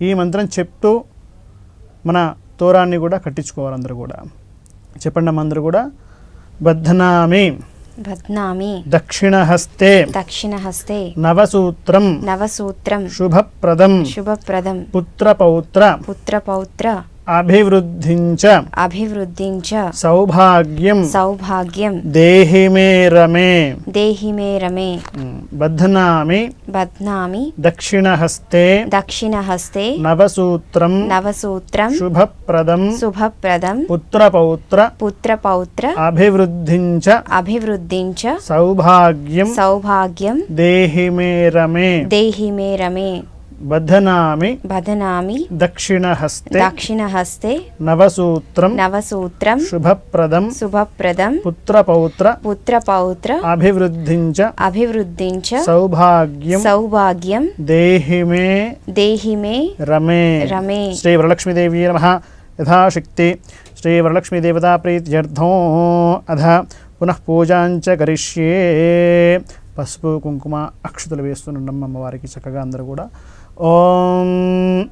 ఈ మంత్రం చెప్తూ మన తోరాన్ని కూడా కట్టించుకోవాలి. అందరూ కూడా చెప్పండి అమ్మ. అందరూ కూడా బధ్నామి దక్షిణహస్తే నవసూత్రం శుభప్రదం పుత్రపౌత్ర అభివృద్ధించ సౌభాగ్యం దేహి మే రమే. బధ్నామి దక్షిణహస్తే నవసూత్రం శుభప్రదం పుత్రపౌత్ర అభివృద్ధించ సౌభాగ్యం దేహి మే రమే. బధ్నామి దక్షిణహస్తే నవసూత్రం శుభప్రదం పుత్రపౌత్ర అభివృద్ధించ సౌభాగ్యం దేహి మే రమే. శ్రీ వరలక్ష్మీదేవి నమః. యథాశక్తి శ్రీ వరలక్ష్మీదేవతా ప్రీత్యర్థం అధ పునః పూజాంచ కరిష్యే. పసుపు కుంకుమ అక్షతలు వేస్తుండమ్మ అమ్మవారికి చక్కగా అందరూ కూడా. ఓం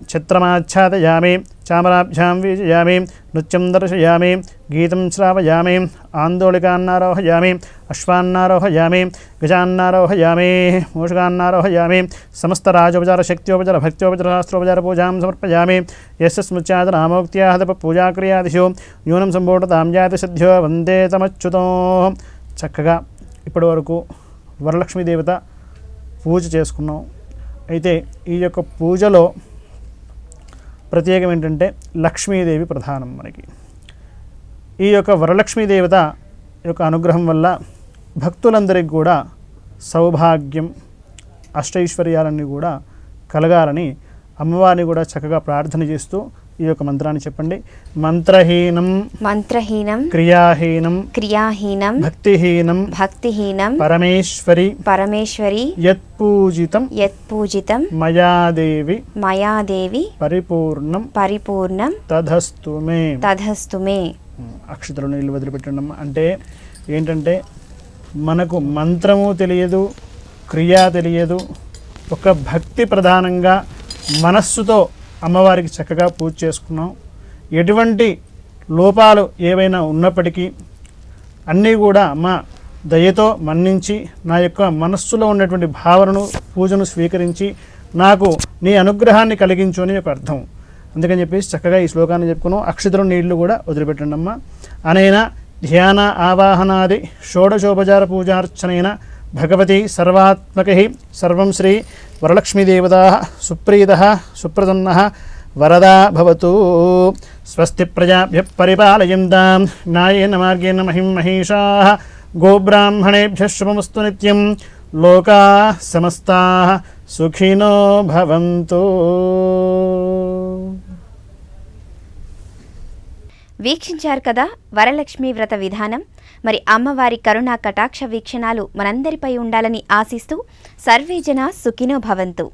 ఛత్రమాచ్ఛాదయామి చామరాభ్యాం వీజయామి నృత్యం దర్శయామి గీతం శ్రావయామి ఆందోళికాన్నారోహయామి అశ్వాన్నారోహయామి గజాన్నారోహయామి మూషికాన్నారోహయామి సమస్తరాజోపచార శక్త్యోపచార భక్త్యోపచార శాస్త్రోపచార పూజాం సమర్పయామి. యస్య స్మృత్యాదనామోక్త్యాహత పూజాక్రియాదిషు న్యూనం సంపూర్ణతాం జాతి సద్యో వందే తమచ్యుతో. చక్కగా ఇప్పటి వరకు వరలక్ష్మీదేవత పూజ చేసుకున్నాం. అయితే ఈ యొక్క పూజలో ప్రత్యేకం ఏంటంటే లక్ష్మీదేవి ప్రధానం మనకి. ఈ యొక్క వరలక్ష్మీ దేవత యొక్క అనుగ్రహం వల్ల భక్తులందరికీ కూడా సౌభాగ్యం అష్టైశ్వర్యాలన్నీ కూడా కలగాలని అమ్మవారిని కూడా చక్కగా ప్రార్థన చేస్తూ ఈ యొక్క మంత్రాన్ని చెప్పండి. మంత్రహీనం క్రియాహీనం భక్తిహీనం పరమేశ్వరి యత్పూజితం మయాదేవి పరిపూర్ణం తధస్తు మే. అక్షతలు నీళ్ళు వదిలిపెట్టండి. అంటే ఏంటంటే మనకు మంత్రము తెలియదు, క్రియ తెలియదు, ఒక భక్తి ప్రధానంగా మనస్సుతో అమ్మవారికి చక్కగా పూజ చేసుకున్నాం. ఎటువంటి లోపాలు ఏవైనా ఉన్నప్పటికీ అన్నీ కూడా అమ్మ దయతో మన్నించి నా యొక్క మనస్సులో ఉన్నటువంటి భావనను పూజను స్వీకరించి నాకు నీ అనుగ్రహాన్ని కలిగించు అని ఒక అర్థం. అందుకని చెప్పేసి చక్కగా ఈ శ్లోకాన్ని చెప్పుకున్నాం. అక్షతలు నీళ్లు కూడా వదిలిపెట్టండి అమ్మ. అనైన ధ్యాన ఆవాహనాది షోడశోపచార పూజార్చనైన భగవతి సర్వాత్మకై సర్వం శ్రీ వరలక్ష్మీదేవతా సుప్రీతః సుప్రసన్నః వరదా భవతు. స్వస్తి ప్రజాభ్యః పరిపాలయంతాం న్యాయేన మార్గేణ మహిషాః గోబ్రాహ్మణేభ్యః శుభమస్తు నిత్యం. లోకాః సమస్తాః సుఖినో భవంతు. వీక్షించారు కదా వరలక్ష్మీ వ్రత విధానం. మరి అమ్మవారి కరుణా కటాక్ష వీక్షణాలు మనందరిపై ఉండాలని ఆశిస్తూ సర్వేజన సుఖినో భవంతు.